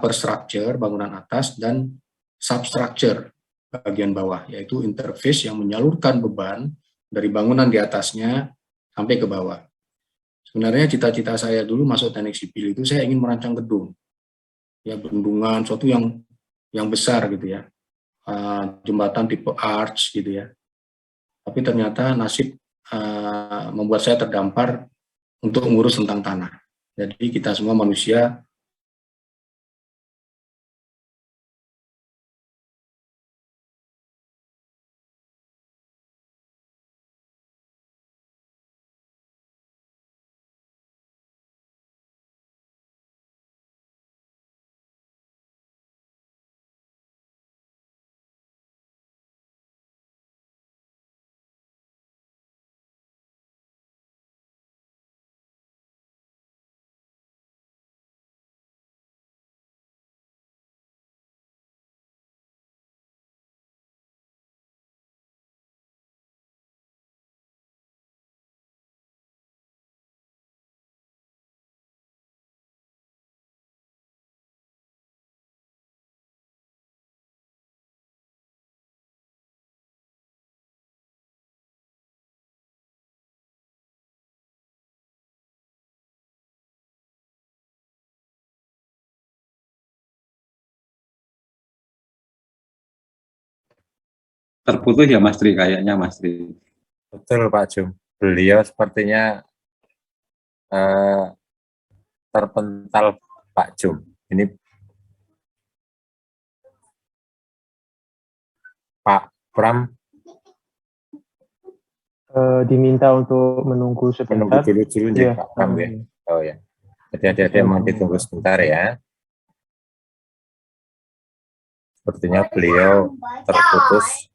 upper structure, bangunan atas, dan substructure, bagian bawah, yaitu interface yang menyalurkan beban dari bangunan di atasnya sampai ke bawah. Sebenarnya cita-cita saya dulu masuk teknik sipil itu saya ingin merancang gedung, ya bendungan, suatu yang besar gitu ya, jembatan tipe arch gitu ya. Tapi ternyata nasib membuat saya terdampar untuk mengurus tentang tanah. Jadi kita semua manusia Terputus ya Mas Tri, kayaknya Mas Tri. Betul Pak Jum. Beliau sepertinya terpental Pak Jum. Ini Pak Pram diminta untuk menunggu sebentar. Menunggu dulu Ya. Pak Pram ya. Oh ya. Jadi ada mau ditunggu sebentar ya. Sepertinya beliau terputus.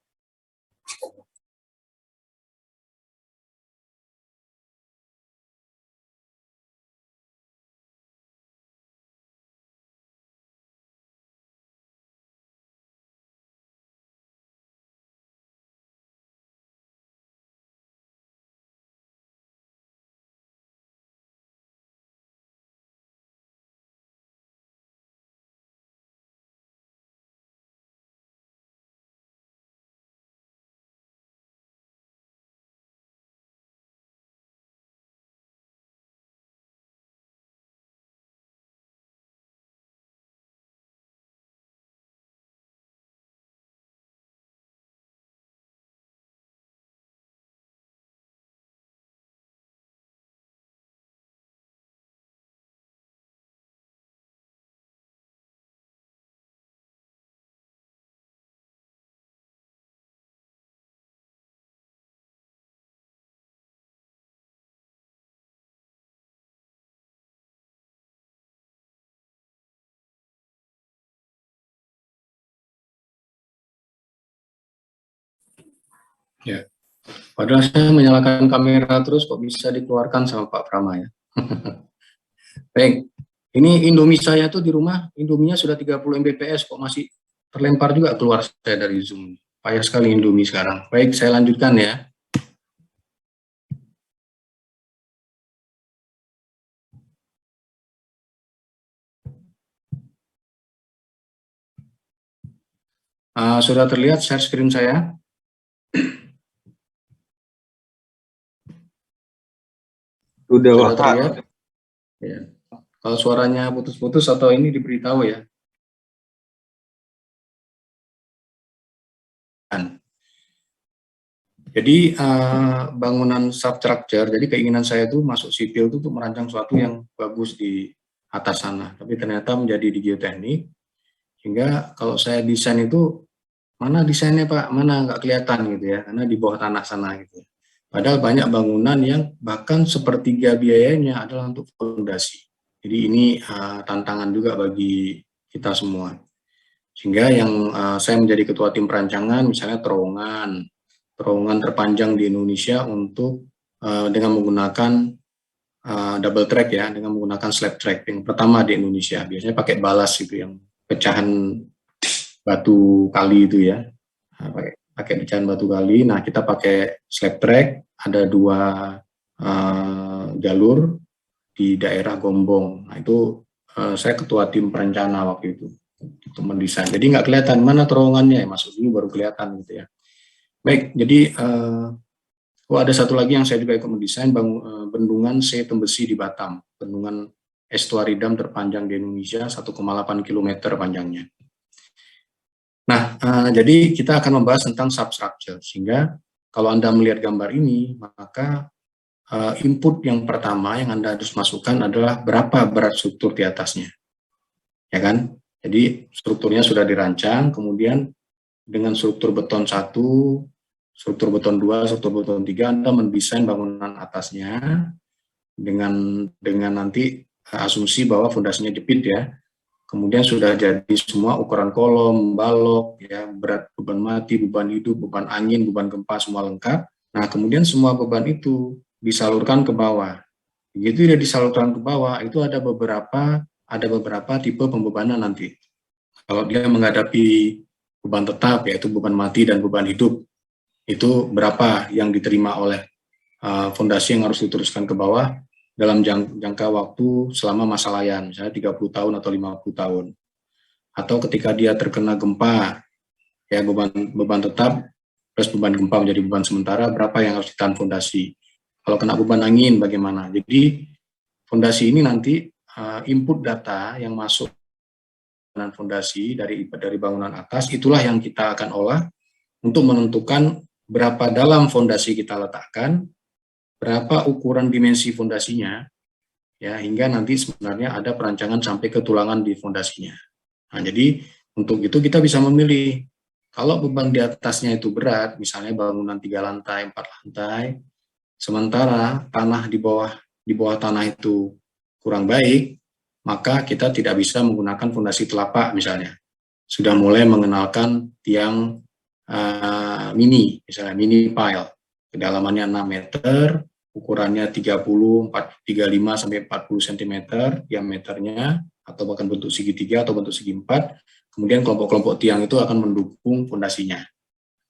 ya. Padahal saya menyalakan kamera terus kok bisa dikeluarkan sama Pak Prama ya. Baik, ini Indomie saya tuh di rumah, Indominya sudah 30 Mbps kok masih terlempar juga keluar saya dari Zoom. Payah sekali Indomie sekarang. Baik, saya lanjutkan ya. Sudah terlihat share screen saya? Sudah terlihat? Ya. Kalau suaranya putus-putus atau ini diberitahu ya. Jadi bangunan substructure, jadi keinginan saya itu masuk sipil itu untuk merancang sesuatu yang bagus di atas sana. Tapi ternyata menjadi di geoteknik, sehingga kalau saya desain itu, mana desainnya Pak, mana nggak kelihatan gitu ya, karena di bawah tanah sana gitu. Padahal banyak bangunan yang bahkan sepertiga biayanya adalah untuk fondasi. Jadi ini tantangan juga bagi kita semua. Sehingga yang saya menjadi ketua tim perancangan, misalnya terowongan terpanjang di Indonesia untuk dengan menggunakan double track ya, dengan menggunakan slab track yang pertama di Indonesia. Biasanya pakai balas itu yang pecahan batu kali itu ya, pakai pecahan batu kali. Nah kita pakai slab track, ada 2 jalur di daerah Gombong. Nah itu saya ketua tim perencana waktu itu untuk mendesain. Jadi nggak kelihatan mana terowongannya, ya masuk dulu baru kelihatan gitu ya. Baik, jadi ada satu lagi yang saya juga ikut mendesain, bendungan C Tembesi di Batam, bendungan estuari dam terpanjang di Indonesia, 1,8 km panjangnya. Nah, jadi kita akan membahas tentang substructure, sehingga kalau Anda melihat gambar ini, maka input yang pertama yang Anda harus masukkan adalah berapa berat struktur di atasnya. Ya kan? Jadi strukturnya sudah dirancang, kemudian dengan struktur beton 1, struktur beton 2, struktur beton 3, Anda mendesain bangunan atasnya dengan nanti asumsi bahwa fondasinya jepit ya. Kemudian sudah jadi semua ukuran kolom, balok, ya, berat beban mati, beban hidup, beban angin, beban gempa, semua lengkap. Nah, kemudian semua beban itu disalurkan ke bawah. Begitu dia disalurkan ke bawah, itu ada beberapa tipe pembebanan nanti. Kalau dia menghadapi beban tetap, yaitu beban mati dan beban hidup, itu berapa yang diterima oleh fondasi yang harus diteruskan ke bawah dalam jangka waktu selama masa layan, misalnya 30 tahun atau 50 tahun. Atau ketika dia terkena gempa, ya beban tetap plus beban gempa menjadi beban sementara, berapa yang harus ditahan fondasi. Kalau kena beban angin bagaimana. Jadi fondasi ini nanti input data yang masuk dengan fondasi dari bangunan atas, itulah yang kita akan olah untuk menentukan berapa dalam fondasi kita letakkan, berapa ukuran dimensi fondasinya, ya, hingga nanti sebenarnya ada perancangan sampai ke tulangan di fondasinya. Nah, jadi untuk itu kita bisa memilih, kalau beban di atasnya itu berat, misalnya bangunan 3 lantai, 4 lantai, sementara tanah di bawah tanah itu kurang baik, maka kita tidak bisa menggunakan fondasi telapak misalnya. Sudah mulai mengenalkan tiang mini, misalnya mini pile, kedalamannya 6 meter, ukurannya 35 sampai 40 cm diameternya, atau bahkan bentuk segitiga atau bentuk segi 4. Kemudian kelompok-kelompok tiang itu akan mendukung fondasinya.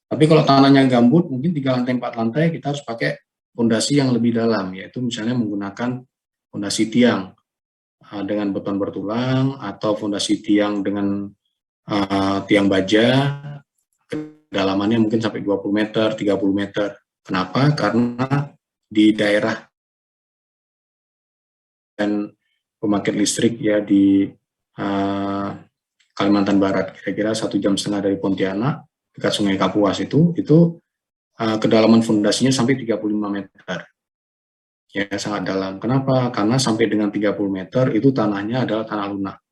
Tapi kalau tanahnya gambut, mungkin 3 lantai 4 lantai, kita harus pakai fondasi yang lebih dalam, yaitu misalnya menggunakan fondasi tiang dengan beton bertulang, atau fondasi tiang dengan tiang baja, kedalamannya mungkin sampai 20 meter, 30 meter. Kenapa? Karena di daerah dan pembangkit listrik ya di Kalimantan Barat, kira-kira 1,5 jam dari Pontianak, dekat Sungai Kapuas itu kedalaman fondasinya sampai 35 meter. Ya, sangat dalam. Kenapa? Karena sampai dengan 30 meter itu tanahnya adalah tanah lunak.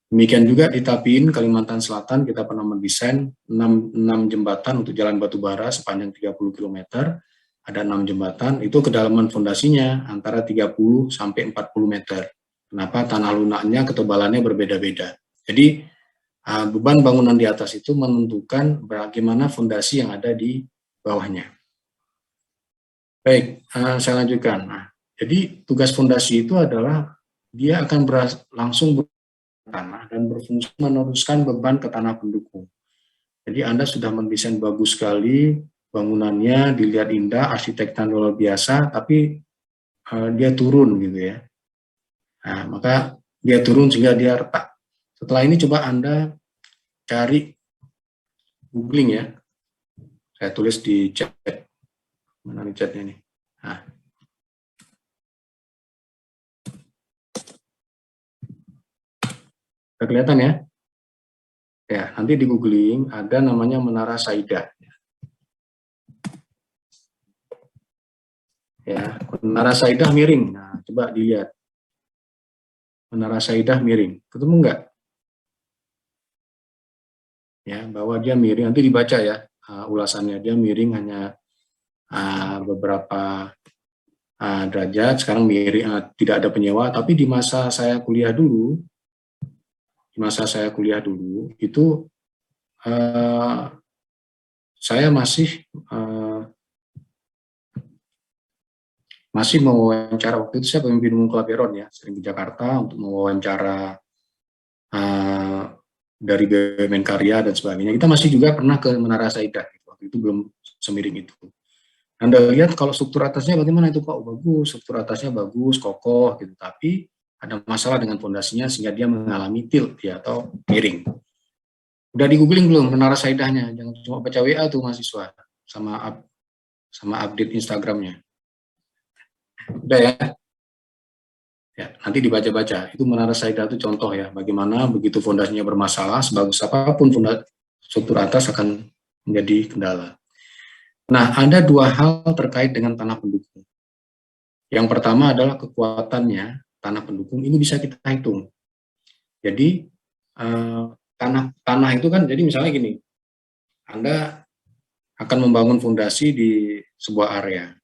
Demikian juga di Tapin, Kalimantan Selatan, kita pernah mendesain 6 jembatan untuk jalan batu bara sepanjang 30 km. Ada 6 jembatan, itu kedalaman fondasinya antara 30 sampai 40 meter. Kenapa? Tanah lunaknya, ketebalannya berbeda-beda. Jadi, beban bangunan di atas itu menentukan bagaimana fondasi yang ada di bawahnya. Baik, saya lanjutkan. Nah, jadi tugas fondasi itu adalah dia akan langsung tanah dan berfungsi meneruskan beban ke tanah pendukung. Jadi Anda sudah mendesain bagus sekali, bangunannya dilihat indah, arsitekturnya luar biasa, tapi dia turun gitu ya. Nah, maka dia turun sehingga dia retak. Setelah ini coba Anda cari, googling ya. Saya tulis di chat. Mana nih chatnya nih? Nah. Sudah kelihatan ya? Ya, nanti di googling ada namanya Menara Saidah. Ya, Menara Saidah miring. Nah, coba dilihat. Menara Saidah miring. Ketemu enggak? Ya, bahwa dia miring. Nanti dibaca ya ulasannya. Dia miring hanya beberapa derajat. Sekarang miring, tidak ada penyewa. Tapi di masa saya kuliah dulu, itu saya masih mewawancara, waktu itu saya pemimpin umum Kelaperon ya, sering ke Jakarta untuk mewawancara dari BUMN Karya dan sebagainya. Kita masih juga pernah ke Menara Saidah, waktu itu belum semiring itu. Anda lihat kalau struktur atasnya bagaimana itu Pak? Bagus, struktur atasnya bagus, kokoh gitu. Tapi ada masalah dengan fondasinya sehingga dia mengalami tilt ya atau miring. Udah di googling belum menara saidahnya? Jangan cuma baca WA tuh mahasiswa sama update Instagramnya. Udah ya? Ya, nanti dibaca-baca. Itu menara saidah itu contoh ya, bagaimana begitu fondasinya bermasalah, sebagus apapun struktur atas akan menjadi kendala. Nah, ada dua hal terkait dengan tanah pendukung. Yang pertama adalah kekuatannya tanah pendukung ini bisa kita hitung. Jadi tanah itu kan, jadi misalnya gini, Anda akan membangun fondasi di sebuah area,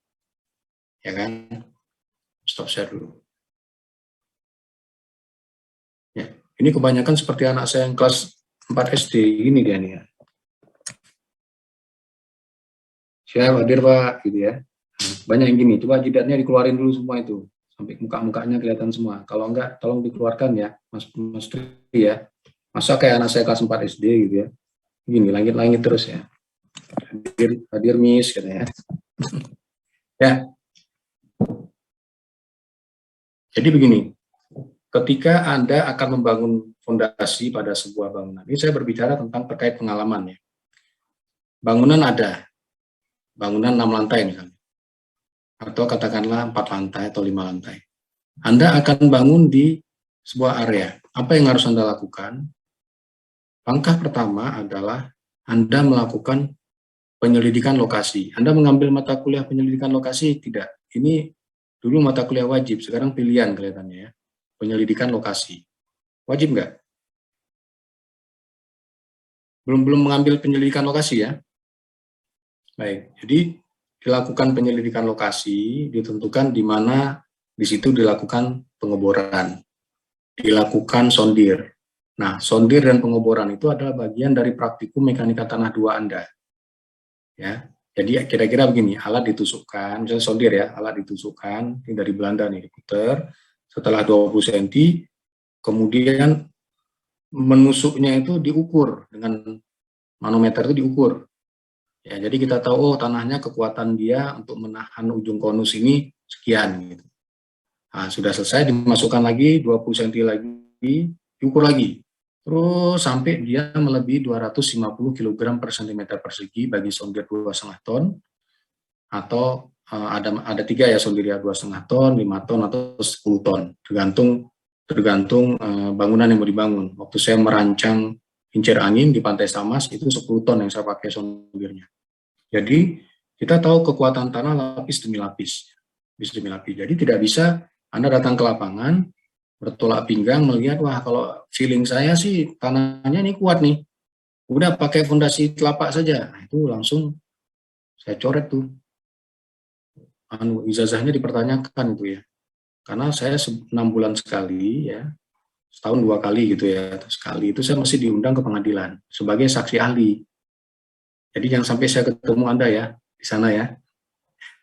ya kan? Stop share dulu. Ya, ini kebanyakan seperti anak saya yang kelas 4 SD, ini dia nih ya. Siap hadir Pak, gitu ya. Banyak yang gini, coba jidatnya dikeluarin dulu semua itu, sampai muka-mukanya kelihatan semua. Kalau enggak, tolong dikeluarkan ya, Mas Tri ya. Masa kayak anak saya kelas 4 SD gitu ya. Gini, langit-langit terus ya. Hadir Miss, katanya. Ya. Jadi begini, ketika Anda akan membangun fondasi pada sebuah bangunan, ini saya berbicara tentang terkait pengalaman ya. Bangunan ada, bangunan 6 lantai misalnya, atau katakanlah 4 lantai atau 5 lantai. Anda akan bangun di sebuah area. Apa yang harus Anda lakukan? Langkah pertama adalah Anda melakukan penyelidikan lokasi. Anda mengambil mata kuliah penyelidikan lokasi? Tidak. Ini dulu mata kuliah wajib, sekarang pilihan kelihatannya ya. Penyelidikan lokasi. Wajib nggak? Belum mengambil penyelidikan lokasi ya? Baik, jadi dilakukan penyelidikan lokasi, ditentukan di mana di situ dilakukan pengeboran, dilakukan sondir. Nah, sondir dan pengeboran itu adalah bagian dari praktikum mekanika tanah 2 Anda. Ya, jadi kira-kira begini, alat ditusukkan, misalnya sondir ya, alat ditusukkan, ini dari Belanda nih, diputer, setelah 20 cm, kemudian menusuknya itu diukur dengan manometer itu diukur. Ya, jadi kita tahu oh tanahnya kekuatan dia untuk menahan ujung konus ini sekian gitu. Nah, sudah selesai dimasukkan lagi 20 cm lagi, diukur lagi. Terus sampai dia melebihi 250 kg per cm persegi bagi sondir 2,5 ton atau ada 3 ya sondir ya, 2,5 ton, 5 ton atau 10 ton, tergantung bangunan yang mau dibangun. Waktu saya merancang kincir angin di Pantai Samas itu 10 ton yang saya pakai sondirnya. Jadi kita tahu kekuatan tanah lapis demi lapis. Jadi tidak bisa Anda datang ke lapangan, bertolak pinggang melihat, wah kalau feeling saya sih tanahnya ini kuat nih. Udah pakai fondasi telapak saja. Nah, itu langsung saya coret tuh. Ijazahnya dipertanyakan itu ya. Karena saya 6 bulan sekali ya, setahun 2 kali gitu ya, sekali itu saya masih diundang ke pengadilan sebagai saksi ahli. Jadi jangan sampai saya ketemu Anda ya di sana ya,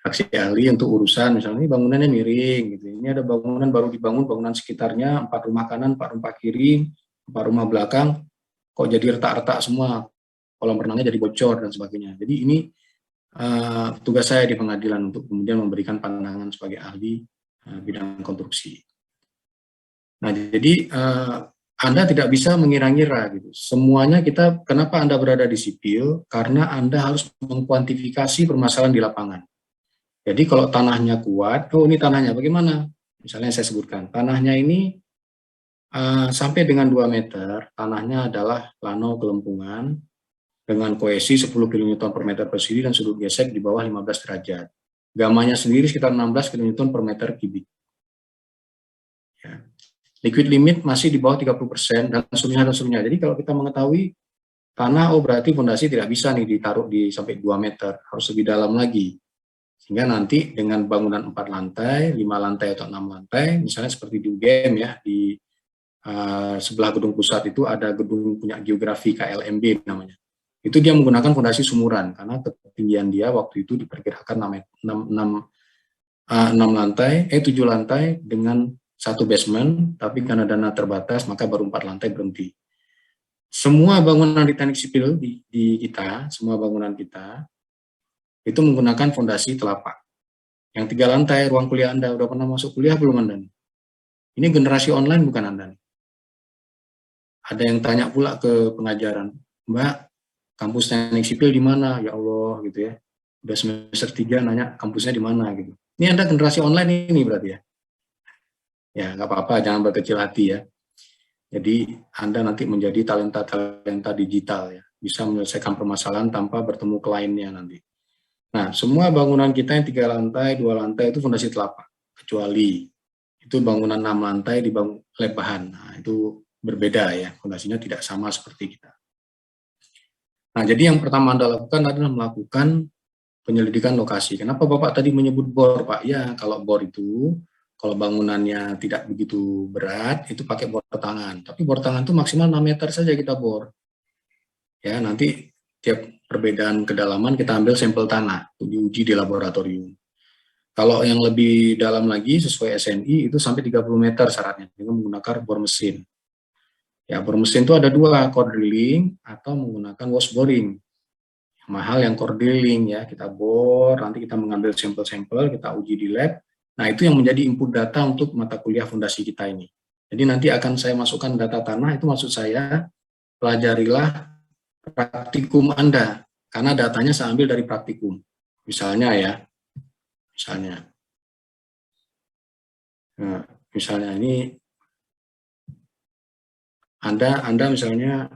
saksi ahli untuk urusan misalnya ini bangunannya miring gitu, ini ada bangunan baru dibangun, bangunan sekitarnya 4 rumah kanan, 4 rumah kiri, 4 rumah belakang, kok jadi retak-retak semua, kolam renangnya jadi bocor dan sebagainya. Jadi ini tugas saya di pengadilan untuk kemudian memberikan pandangan sebagai ahli bidang konstruksi. Nah, jadi Anda tidak bisa mengira-ngira gitu. Semuanya kita, kenapa Anda berada di sipil? Karena Anda harus mengkuantifikasi permasalahan di lapangan. Jadi kalau tanahnya kuat, oh ini tanahnya bagaimana? Misalnya saya sebutkan, tanahnya ini sampai dengan 2 meter, tanahnya adalah plano kelempungan dengan koesi 10 kN per meter persegi dan sudut gesek di bawah 15 derajat. Gamanya sendiri sekitar 16 kN per meter kubik. Ya. Liquid limit masih di bawah 30% dan seterusnya. Jadi kalau kita mengetahui tanah, oh berarti fondasi tidak bisa nih ditaruh di sampai 2 meter, harus lebih dalam lagi. Sehingga nanti dengan bangunan 4 lantai, 5 lantai atau 6 lantai, misalnya seperti di UGM ya, di sebelah gedung pusat itu ada gedung punya geografi KLMB namanya. Itu dia menggunakan fondasi sumuran, karena ketinggian dia waktu itu diperkirakan 7 lantai dengan 1 basement, tapi karena dana terbatas maka baru 4 lantai berhenti. Semua bangunan di teknik sipil di kita, semua bangunan kita itu menggunakan fondasi telapak. Yang 3 lantai ruang kuliah Anda udah pernah masuk kuliah belum Anda? Ini generasi online bukan Anda nih. Ada yang tanya pula ke pengajaran, Mbak, kampus teknik sipil di mana? Ya Allah, gitu ya. Udah semester 3 nanya kampusnya di mana gitu. Ini Anda generasi online ini berarti ya. Ya, nggak apa-apa, jangan berkecil hati ya. Jadi Anda nanti menjadi talenta digital ya. Bisa menyelesaikan permasalahan tanpa bertemu kliennya nanti. Nah, semua bangunan kita yang 3 lantai, 2 lantai itu fondasi telapak. Kecuali itu bangunan 6 lantai dibangun lab bahan. Nah, itu berbeda ya, fondasinya tidak sama seperti kita. Nah, jadi yang pertama Anda lakukan adalah melakukan penyelidikan lokasi. Kenapa Bapak tadi menyebut bor, Pak? Ya, kalau bor itu, kalau bangunannya tidak begitu berat, itu pakai bor tangan. Tapi bor tangan itu maksimal 6 meter saja kita bor. Ya, nanti tiap perbedaan kedalaman kita ambil sampel tanah untuk diuji di laboratorium. Kalau yang lebih dalam lagi sesuai SNI itu sampai 30 meter syaratnya dengan menggunakan bor mesin. Ya, bor mesin itu ada 2, core drilling atau menggunakan wash boring. Yang mahal yang core drilling ya, kita bor, nanti kita mengambil sampel-sampel, kita uji di lab. Nah, itu yang menjadi input data untuk mata kuliah fondasi kita ini. Jadi nanti akan saya masukkan data tanah, itu maksud saya pelajarilah praktikum Anda, karena datanya saya ambil dari praktikum. Misalnya ya, misalnya ini Anda misalnya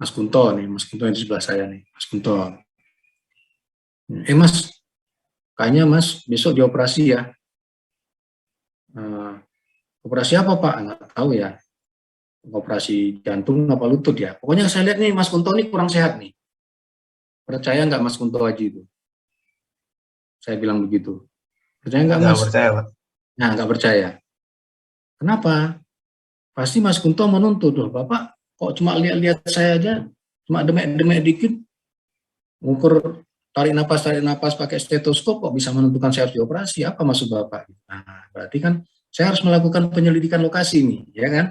Mas Kunto nih, Mas Kunto yang di sebelah saya nih, Mas Kunto. Mas, kayaknya Mas besok dioperasi ya. Operasi apa Pak? Nggak tahu ya. Operasi jantung apa lutut ya. Pokoknya saya lihat nih Mas Kunto ini kurang sehat nih. Percaya nggak Mas Kunto Haji itu? Saya bilang begitu. Percaya nggak Mas? Nggak percaya, Pak. Nah, nggak percaya. Kenapa? Pasti Mas Kunto menuntut, loh Bapak kok cuma lihat-lihat saya aja, cuma demek-demek dikit, ngukur tarik napas pakai stetoskop kok bisa menentukan saya harus dioperasi, apa maksud Bapak? Nah, berarti kan saya harus melakukan penyelidikan lokasi nih, ya kan?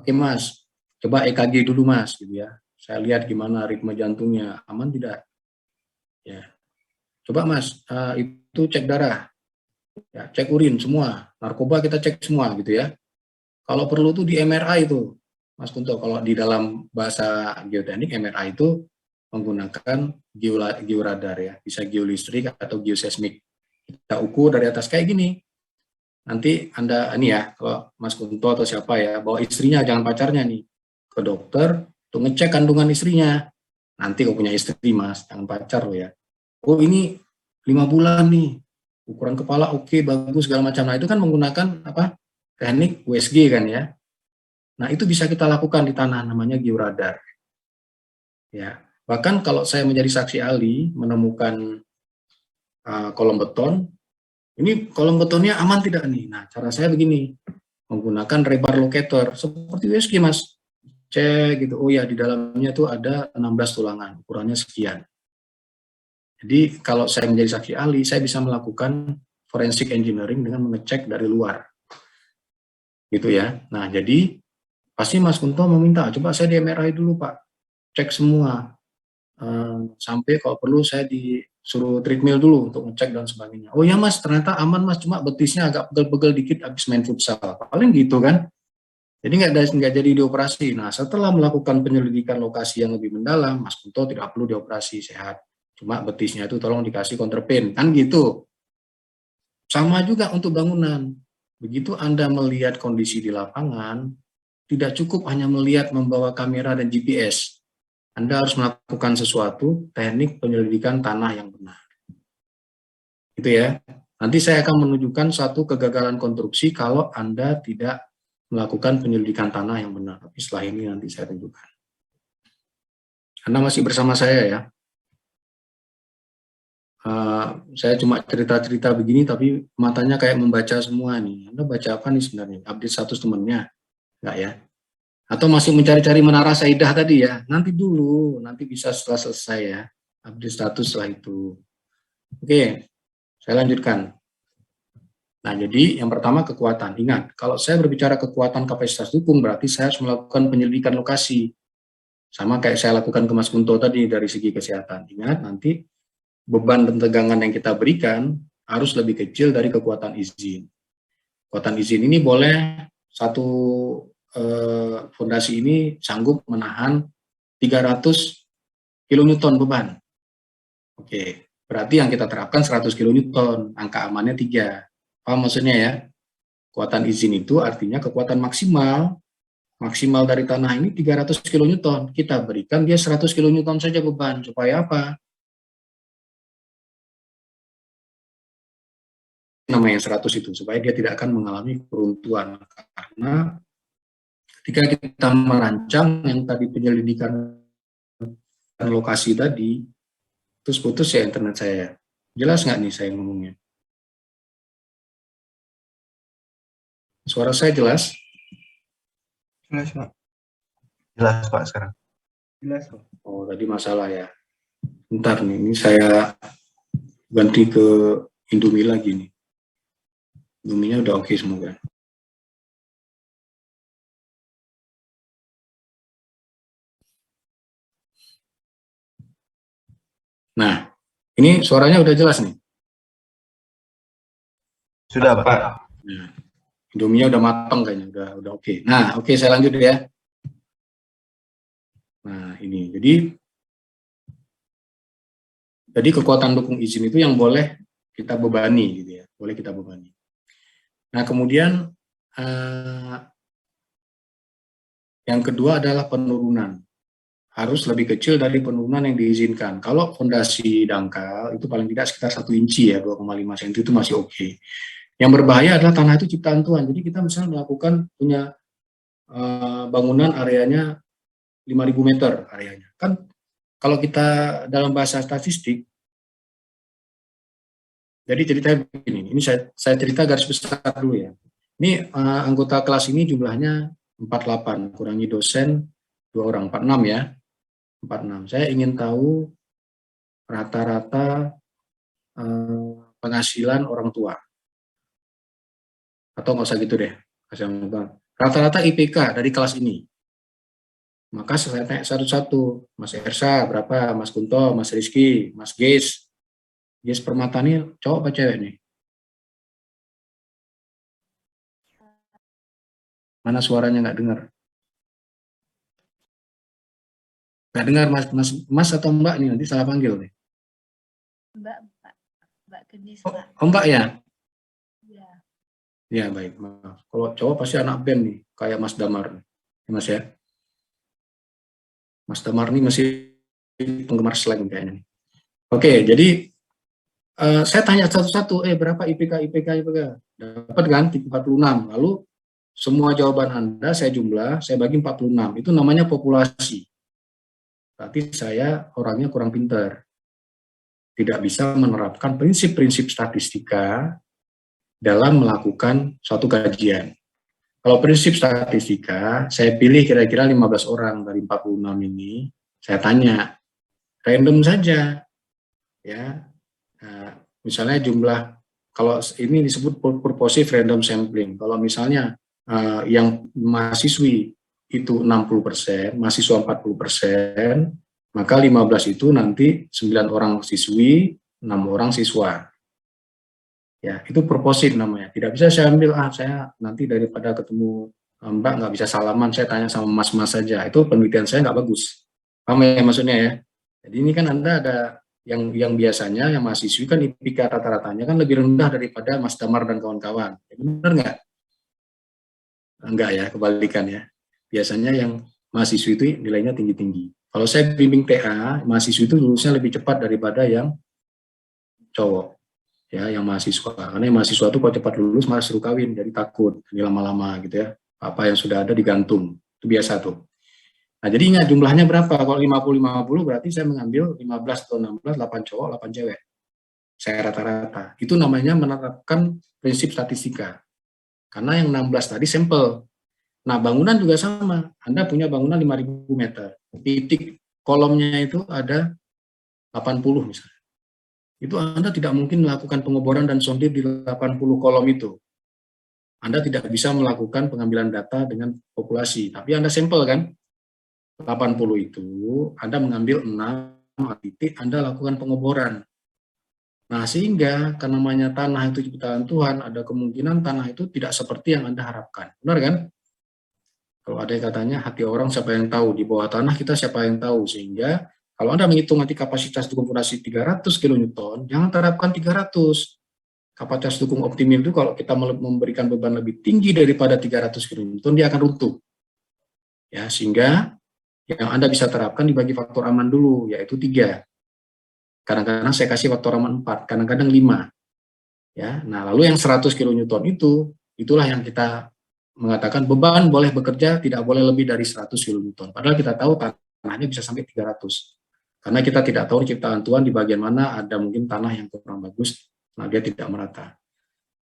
Oke Mas, coba EKG dulu Mas, gitu ya. Saya lihat gimana ritme jantungnya, aman tidak? Ya, coba Mas, itu cek darah, ya, cek urin semua, narkoba kita cek semua, gitu ya. Kalau perlu tuh di MRI itu, Mas Kunto, kalau di dalam bahasa geoteknik MRI itu menggunakan georadar ya, bisa geolistrik atau geoseismik. Kita ukur dari atas kayak gini. Nanti Anda ini ya, kalau Mas Kunto atau siapa ya, bawa istrinya, jangan pacarnya nih, ke dokter untuk ngecek kandungan istrinya. Nanti kalau punya istri Mas, jangan pacar lo ya. Oh ini 5 bulan nih, ukuran kepala oke, bagus segala macam. Nah itu kan menggunakan apa? Teknik USG kan ya. Nah itu bisa kita lakukan di tanah, namanya georadar. Ya, bahkan kalau saya menjadi saksi ahli menemukan kolom beton. Ini kolom betonnya aman tidak nih? Nah, cara saya begini, menggunakan rebar locator, seperti USG Mas. Cek gitu, oh ya di dalamnya tuh ada 16 tulangan, ukurannya sekian. Jadi kalau saya menjadi saksi ahli, saya bisa melakukan forensic engineering dengan mengecek dari luar. Gitu ya. Nah, jadi pasti Mas Kunto meminta, coba saya di MRI dulu Pak, cek semua. Sampai kalau perlu saya disuruh treadmill dulu untuk ngecek dan sebagainya. Oh ya Mas, ternyata aman Mas, cuma betisnya agak pegel-pegel dikit habis main futsal. Paling gitu kan. Jadi nggak jadi dioperasi. Nah, setelah melakukan penyelidikan lokasi yang lebih mendalam, Mas Kunto tidak perlu dioperasi, sehat. Cuma betisnya itu tolong dikasih counterpain, kan gitu. Sama juga untuk bangunan. Begitu Anda melihat kondisi di lapangan, tidak cukup hanya melihat membawa kamera dan GPS. Anda harus melakukan sesuatu teknik penyelidikan tanah yang benar. Itu ya. Nanti saya akan menunjukkan satu kegagalan konstruksi kalau Anda tidak melakukan penyelidikan tanah yang benar. Tapi setelah ini nanti saya tunjukkan. Anda masih bersama saya ya. Saya cuma cerita-cerita begini tapi matanya kayak membaca semua nih. Anda baca apa nih sebenarnya? Update status temannya? Enggak ya? Atau masih mencari-cari menara Saidah tadi ya? Nanti dulu, nanti bisa setelah selesai ya. Update status setelah itu. Oke, saya lanjutkan. Nah, jadi yang pertama kekuatan. Ingat, kalau saya berbicara kekuatan kapasitas dukung, berarti saya harus melakukan penyelidikan lokasi. Sama kayak saya lakukan ke Mas Kunto tadi dari segi kesehatan. Ingat, nanti beban dan tegangan yang kita berikan harus lebih kecil dari kekuatan izin. Kekuatan izin ini boleh satu fondasi ini sanggup menahan 300 kilonewton beban. Oke, berarti yang kita terapkan 100 kilonewton, angka amannya 3. Paham maksudnya ya? Kekuatan izin itu artinya kekuatan maksimal dari tanah ini 300 kilonewton. Kita berikan dia 100 kilonewton saja beban. Supaya apa? Namanya 100 itu, supaya dia tidak akan mengalami keruntuhan. Karena ketika kita merancang yang tadi penyelidikan lokasi tadi, terus putus ya internet saya. Jelas nggak nih saya ngomongnya? Suara saya jelas? Jelas, Pak. Jelas, Pak, sekarang. Jelas, Pak. Oh, tadi masalah ya. Bentar nih, ini saya ganti ke Indomie lagi nih. Indomie-nya udah oke semoga. Nah, ini suaranya udah jelas nih. Sudah, Pak. Nah, Indomie-nya udah matang kayaknya, udah oke. Nah, oke, saya lanjut ya. Nah, ini. Jadi kekuatan dukung izin itu yang boleh kita bebani gitu ya. Boleh kita bebani. Nah, kemudian yang kedua adalah penurunan. Harus lebih kecil dari penurunan yang diizinkan. Kalau fondasi dangkal itu paling tidak sekitar 1 inci ya, 2,5 cm itu masih oke. Yang berbahaya adalah tanah itu ciptaan Tuhan. Jadi kita misalnya melakukan punya bangunan areanya 5.000 meter areanya. Kan kalau kita dalam bahasa statistik, jadi ceritanya begini, ini saya cerita garis besar dulu ya. Ini anggota kelas ini jumlahnya 48, kurangi dosen 2 orang, 46 ya. 46. Saya ingin tahu rata-rata penghasilan orang tua. Atau nggak usah gitu deh. Rata-rata IPK dari kelas ini. Maka saya tanya satu-satu. Mas Ersa berapa? Mas Kunto, Mas Rizky, Mas Geis. Geis Permata ini cowok apa cewek nih? Mana suaranya nggak dengar? Nggak dengar mas atau mbak nih, nanti salah panggil nih. Mbak Kedis, Pak. Oh, mbak ya? Iya. Ya baik, maaf. Kalau cowok pasti anak band nih, kayak Mas Damar. Ya, Mas ya? Mas Damar nih masih penggemar slang kayaknya. Oke, jadi saya tanya satu-satu, berapa IPK? Dapat kan 46. Lalu semua jawaban Anda saya jumlah, saya bagi 46. Itu namanya populasi. Berarti saya orangnya kurang pintar. Tidak bisa menerapkan prinsip-prinsip statistika dalam melakukan suatu kajian. Kalau prinsip statistika, saya pilih kira-kira 15 orang dari 46 ini, saya tanya, random saja. Ya, nah, misalnya jumlah, kalau ini disebut purposive random sampling. Kalau misalnya yang mahasiswi itu 60%, mahasiswa 40%, maka 15 itu nanti 9 orang siswi, 6 orang siswa. Ya, itu purposive namanya. Tidak bisa saya ambil, saya nanti daripada ketemu Mbak nggak bisa salaman, saya tanya sama mas-mas saja. Itu penelitian saya nggak bagus. Paham ya maksudnya ya? Jadi ini kan Anda ada yang biasanya, yang mahasiswi kan IPK rata-ratanya kan lebih rendah daripada Mas Damar dan kawan-kawan. Benar nggak? Enggak ya, kebalikan ya. Biasanya yang mahasiswa itu nilainya tinggi-tinggi. Kalau saya bimbing TA, mahasiswa itu lulusnya lebih cepat daripada yang cowok, ya, yang mahasiswa. Karena yang mahasiswa itu kalau cepat lulus malah suruh kawin, jadi takut, ini lama-lama gitu ya. Apa yang sudah ada digantung, itu biasa tuh. Nah, jadi ingat jumlahnya berapa? Kalau 50-50 berarti saya mengambil 15 atau 16, 8 cowok, 8 cewek. Saya rata-rata. Itu namanya menerapkan prinsip statistika. Karena yang 16 tadi sampel. Nah, bangunan juga sama. Anda punya bangunan 5.000 meter. Titik kolomnya itu ada 80 misalnya. Itu Anda tidak mungkin melakukan pengeboran dan sondir di 80 kolom itu. Anda tidak bisa melakukan pengambilan data dengan populasi. Tapi Anda sampel kan? 80 itu, Anda mengambil 6 titik, Anda lakukan pengeboran. Nah, sehingga karena namanya tanah itu ciptaan Tuhan, ada kemungkinan tanah itu tidak seperti yang Anda harapkan. Benar kan? Kalau ada yang katanya hati orang siapa yang tahu, di bawah tanah kita siapa yang tahu. Sehingga kalau Anda menghitung nanti kapasitas dukung fondasi 300 kN, jangan terapkan 300. Kapasitas dukung optimum itu kalau kita memberikan beban lebih tinggi daripada 300 kN, dia akan runtuh. Ya, sehingga yang Anda bisa terapkan dibagi faktor aman dulu, yaitu 3. Kadang-kadang saya kasih faktor aman 4, kadang-kadang 5. Ya, nah lalu yang 100 kN itu, itulah yang kita mengatakan beban boleh bekerja tidak boleh lebih dari 100 kN. Padahal kita tahu tanahnya bisa sampai 300. Karena kita tidak tahu ciptaan Tuhan di bagian mana ada mungkin tanah yang kurang bagus, nah dia tidak merata.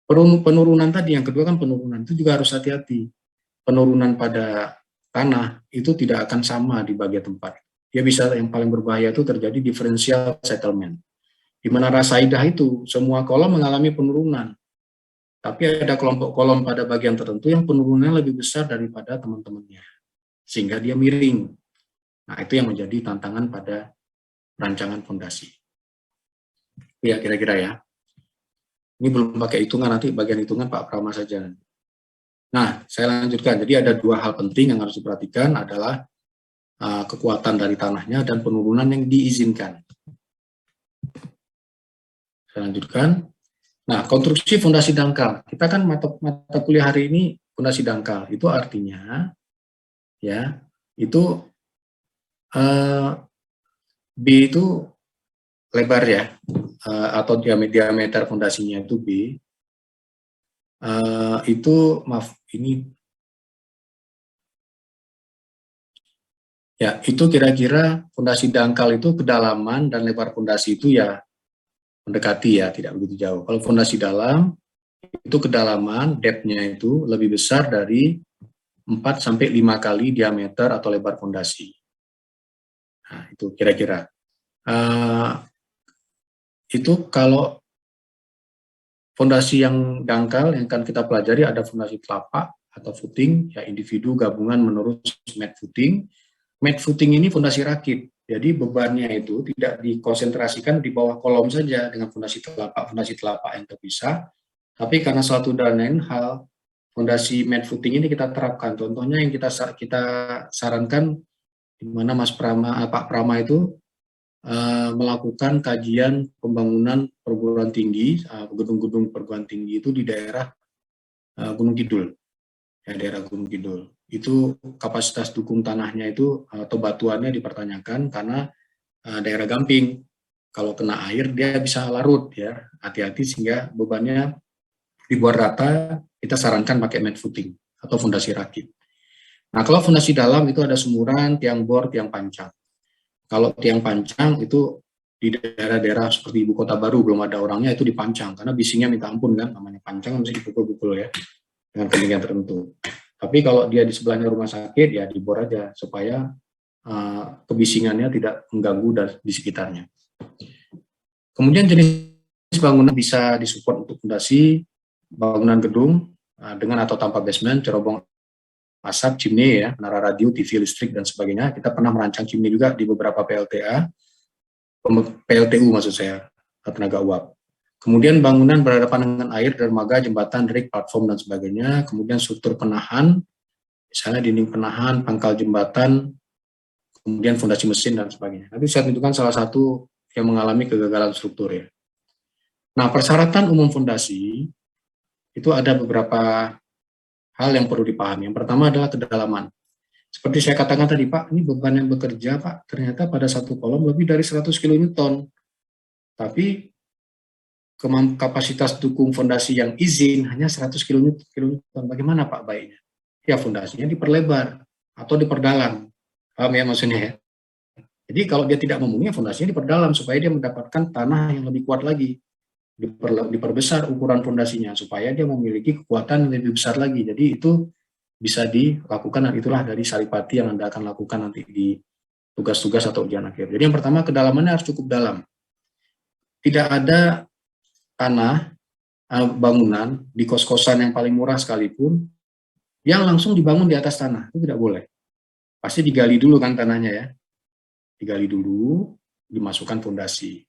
Penurunan tadi, yang kedua kan penurunan itu juga harus hati-hati. Penurunan pada tanah itu tidak akan sama di bagian tempat. Dia bisa, yang paling berbahaya itu terjadi differential settlement. Di mana Rasaidah itu semua kolom mengalami penurunan. Tapi ada kelompok kolom pada bagian tertentu yang penurunannya lebih besar daripada teman-temannya. Sehingga dia miring. Nah, itu yang menjadi tantangan pada rancangan fondasi. Ya, kira-kira ya. Ini belum pakai hitungan, nanti bagian hitungan Pak Prama saja. Nah, saya lanjutkan. Jadi ada 2 hal penting yang harus diperhatikan adalah kekuatan dari tanahnya dan penurunan yang diizinkan. Saya lanjutkan. Nah, konstruksi fondasi dangkal. Kita kan mata kuliah hari ini fondasi dangkal. Itu artinya, ya, itu B itu lebar ya, atau diameter fondasinya itu B. Itu, maaf, ini, ya, itu kira-kira fondasi dangkal itu kedalaman dan lebar fondasi itu ya mendekati ya, tidak begitu jauh. Kalau fondasi dalam, itu kedalaman, depth-nya itu lebih besar dari 4-5 kali diameter atau lebar fondasi. Nah, itu kira-kira. Itu kalau fondasi yang dangkal yang akan kita pelajari ada fondasi telapak atau footing, ya individu gabungan menurut mat footing. Mat footing ini fondasi rakit. Jadi bebannya itu tidak dikonsentrasikan di bawah kolom saja dengan fondasi telapak yang terpisah, tapi karena suatu dan lain hal, fondasi mat footing ini kita terapkan. Contohnya yang kita sarankan, di mana Pak Prama itu melakukan kajian pembangunan perguruan tinggi, gedung-gedung perguruan tinggi itu di daerah Gunung Kidul, ya, daerah Gunung Kidul. Itu kapasitas dukung tanahnya itu atau batuannya dipertanyakan karena daerah gamping. Kalau kena air dia bisa larut ya, hati-hati sehingga bebannya dibuat rata. Kita sarankan pakai mat footing atau fondasi rakit. Nah, kalau fondasi dalam itu ada semuran, tiang bor, tiang pancang. Kalau tiang pancang itu di daerah-daerah seperti ibu kota baru belum ada orangnya itu dipancang karena bisingnya minta ampun kan, namanya pancang mesti dipukul-pukul ya dengan ketinggian tertentu. Tapi kalau dia di sebelahnya rumah sakit, ya dibor aja supaya kebisingannya tidak mengganggu di sekitarnya. Kemudian jenis bangunan bisa disupport untuk fondasi, bangunan gedung dengan atau tanpa basement, cerobong asap, chimney ya, menara radio, TV listrik dan sebagainya. Kita pernah merancang chimney juga di beberapa PLTU maksud saya, tenaga uap. Kemudian bangunan berhadapan dengan air, dermaga, jembatan, rig, platform, dan sebagainya. Kemudian struktur penahan, misalnya dinding penahan, pangkal jembatan, kemudian fondasi mesin, dan sebagainya. Nanti saya tunjukkan salah satu yang mengalami kegagalan struktur ya. Nah, persyaratan umum fondasi, itu ada beberapa hal yang perlu dipahami. Yang pertama adalah kedalaman. Seperti saya katakan tadi, Pak, ini beban yang bekerja, Pak, ternyata pada satu kolom lebih dari 100 kN. Tapi kapasitas dukung fondasi yang izin hanya 100 kN. Bagaimana Pak baiknya? Ya fondasinya diperlebar atau diperdalam. Paham ya maksudnya ya? Jadi kalau dia tidak memenuhi, fondasinya diperdalam supaya dia mendapatkan tanah yang lebih kuat lagi. Diperbesar ukuran fondasinya supaya dia memiliki kekuatan yang lebih besar lagi. Jadi itu bisa dilakukan, dan itulah dari saripati yang Anda akan lakukan nanti di tugas-tugas atau ujian akhir. Jadi yang pertama, kedalamannya harus cukup dalam. Tidak ada tanah, bangunan di kos-kosan yang paling murah sekalipun yang langsung dibangun di atas tanah, itu tidak boleh. Pasti digali dulu kan tanahnya ya, digali dulu, dimasukkan fondasi.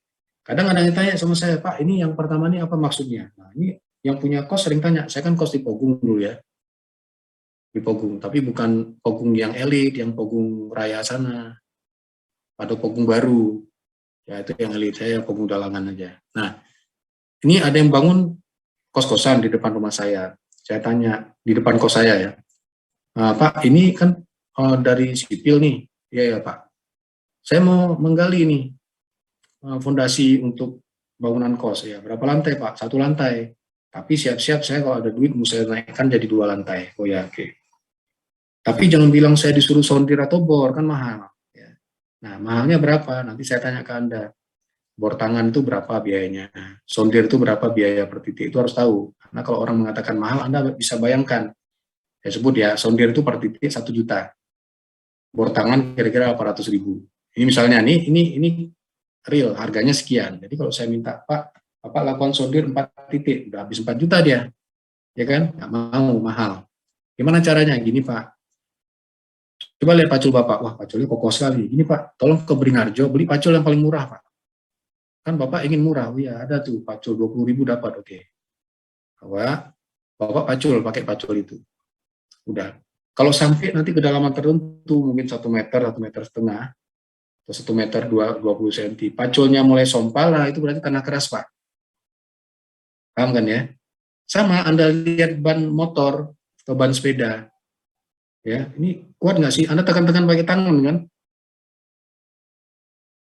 Kadang ada yang tanya sama saya, Pak, ini yang pertama ini apa maksudnya? Nah, ini yang punya kos sering tanya, saya kan kos di Pogung dulu ya, di Pogung, tapi bukan Pogung yang elit, yang Pogung Raya sana, atau Pogung baru, ya itu yang elit, saya Pogung Dalangan aja. Nah, ini ada yang bangun kos-kosan di depan rumah saya tanya, di depan kos saya ya, Pak, ini kan dari sipil nih, ya Pak, saya mau menggali nih, fondasi untuk bangunan kos ya, berapa lantai Pak? 1 lantai. Tapi siap-siap saya kalau ada duit mau saya naikkan jadi 2 lantai. Oh ya, oke. Tapi jangan bilang saya disuruh sondir atau bor, kan mahal. Ya. Nah, mahalnya berapa? Nanti saya tanya ke Anda. Bor tangan itu berapa biayanya? Sondir itu berapa biaya per titik? Itu harus tahu. Karena kalau orang mengatakan mahal, Anda bisa bayangkan. Saya sebut ya, sondir itu per titik 1 juta. Bor tangan kira-kira 800.000. Ini misalnya, ini real, harganya sekian. Jadi kalau saya minta, Pak, Bapak lakukan sondir 4 titik, udah habis 4 juta dia. Ya kan? Nggak mau, mahal. Gimana caranya? Gini, Pak. Coba lihat pacul Bapak. Wah, paculnya kokoh sekali. Gini, Pak, tolong ke Beringharjo, beli pacul yang paling murah, Pak. Kan Bapak ingin murah. Oh iya, ada tuh pacul 20.000 dapat, oke. Bapak pacul, pakai pacul itu. Udah. Kalau sampai nanti kedalaman tertentu, mungkin 1 meter, 1,5 meter, atau 1 meter 20 cm, paculnya mulai sompal, lah itu berarti tanah keras, Pak. Paham kan ya? Sama, Anda lihat ban motor atau ban sepeda, ya, ini kuat nggak sih? Anda tekan-tekan pakai tangan kan?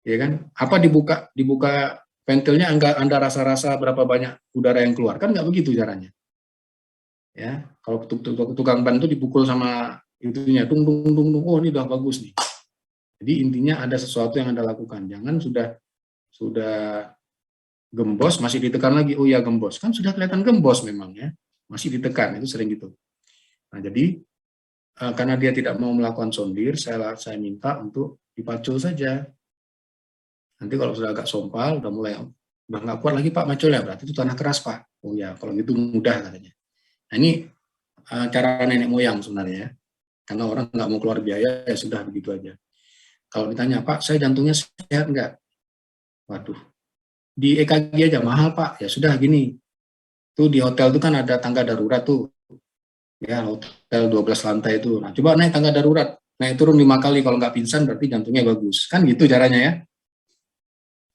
Ya kan? Apa dibuka ventilnya, Anda rasa-rasa berapa banyak udara yang keluar? Kan nggak begitu caranya. Ya, kalau tukang ban itu dipukul sama itunya, tung, oh ini udah bagus nih. Jadi intinya ada sesuatu yang Anda lakukan. Jangan sudah gembos masih ditekan lagi. Oh ya gembos, kan sudah kelihatan gembos memang ya, masih ditekan, itu sering gitu. Nah jadi karena dia tidak mau melakukan sondir, saya minta untuk dipacul saja. Nanti kalau sudah agak sompal, udah nggak kuat lagi Pak macul ya, berarti itu tanah keras Pak. Oh ya, kalau gitu mudah katanya. Nah ini cara nenek moyang sebenarnya ya. Karena orang nggak mau keluar biaya, ya sudah begitu aja. Kalau ditanya, Pak, saya jantungnya sehat nggak? Waduh, di EKG aja mahal, Pak. Ya sudah gini, tuh di hotel tuh kan ada tangga darurat tuh. Ya, hotel 12 lantai itu. Nah, coba naik tangga darurat. Naik turun 5 kali, kalau nggak pingsan berarti jantungnya bagus. Kan gitu caranya ya.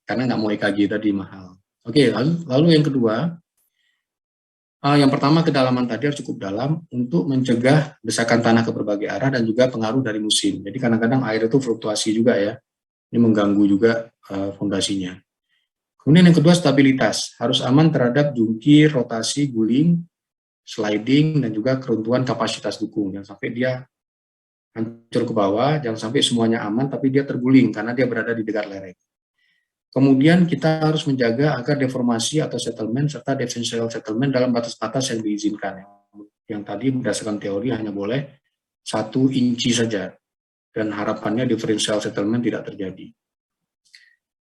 Karena nggak mau EKG tadi mahal. Oke, lalu yang kedua, yang pertama kedalaman tadi harus cukup dalam untuk mencegah desakan tanah ke berbagai arah dan juga pengaruh dari musim. Jadi kadang-kadang air itu fluktuasi juga ya. Ini mengganggu juga fondasinya. Kemudian yang kedua stabilitas. Harus aman terhadap jungkir, rotasi, guling, sliding, dan juga keruntuhan kapasitas dukung. Jangan sampai dia hancur ke bawah, jangan sampai semuanya aman tapi dia terguling karena dia berada di dekat lereng. Kemudian kita harus menjaga agar deformasi atau settlement serta differential settlement dalam batas-batas yang diizinkan. Yang tadi berdasarkan teori hanya boleh 1 inci saja, dan harapannya differential settlement tidak terjadi.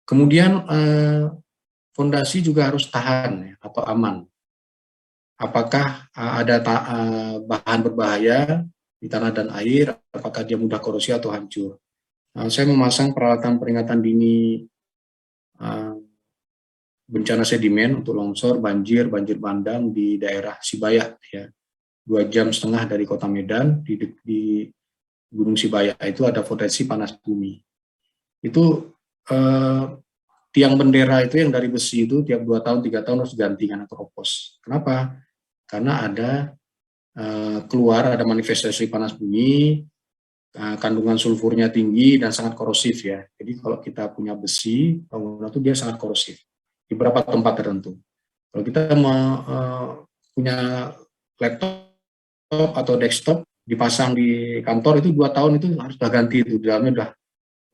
Kemudian fondasi juga harus tahan ya, atau aman. Apakah ada bahan berbahaya di tanah dan air, apakah dia mudah korosi atau hancur. Saya memasang peralatan peringatan dini bencana sedimen untuk longsor, banjir bandang di daerah Sibayak ya. 2,5 jam dari kota Medan di Gunung Sibayak itu ada potensi panas bumi. Itu tiang bendera itu yang dari besi itu tiap 2 tahun 3 tahun harus ganti karena keropos. Kenapa? Karena ada ada manifestasi panas bumi, kandungan sulfurnya tinggi dan sangat korosif ya. Jadi kalau kita punya besi, bangunan itu dia sangat korosif di beberapa tempat tertentu. Kalau kita punya laptop atau desktop dipasang di kantor itu 2 tahun itu harus ganti itu, di dalamnya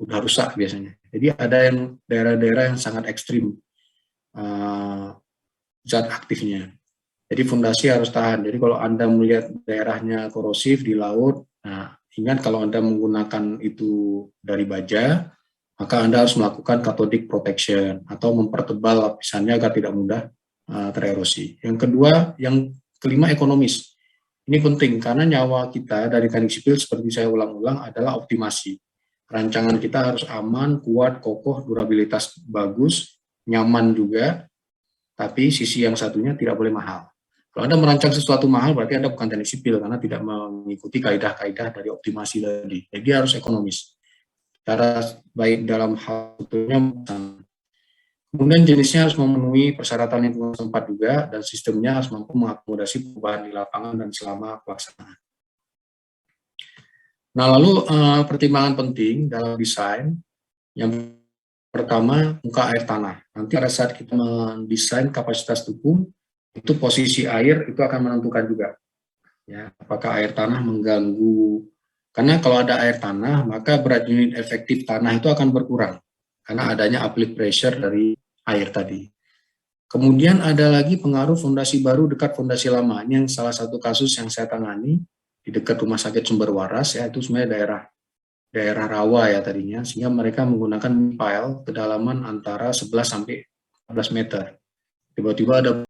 udah rusak biasanya. Jadi ada yang daerah-daerah yang sangat ekstrim zat aktifnya. Jadi fondasi harus tahan. Jadi kalau Anda melihat daerahnya korosif di laut, nah ingat kalau Anda menggunakan itu dari baja, maka Anda harus melakukan cathodic protection atau mempertebal lapisannya agar tidak mudah tererosi. Yang kedua, yang kelima ekonomis. Ini penting karena nyawa kita dari teknik sipil seperti saya ulang-ulang adalah optimasi. Rancangan kita harus aman, kuat, kokoh, durabilitas bagus, nyaman juga, tapi sisi yang satunya tidak boleh mahal. Kalau Anda merancang sesuatu mahal, berarti Anda bukan teknik sipil, karena tidak mengikuti kaidah-kaidah dari optimasi tadi. Jadi dia harus ekonomis. Cara baik dalam hal sebetulnya. Kemudian jenisnya harus memenuhi persyaratan lingkungan tempat juga, dan sistemnya harus mampu mengakomodasi perubahan di lapangan dan selama pelaksanaan. Nah, lalu pertimbangan penting dalam desain, yang pertama muka air tanah. Nanti pada saat kita mendesain kapasitas tugu, itu posisi air itu akan menentukan juga. Ya, apakah air tanah mengganggu, karena kalau ada air tanah, maka berat unit efektif tanah itu akan berkurang, karena adanya uplift pressure dari air tadi. Kemudian ada lagi pengaruh fondasi baru dekat fondasi lama. Ini yang salah satu kasus yang saya tangani di dekat Rumah Sakit Sumber Waras, ya, itu sebenarnya daerah rawa ya tadinya, sehingga mereka menggunakan pile kedalaman antara 11 sampai 14 meter. Tiba-tiba ada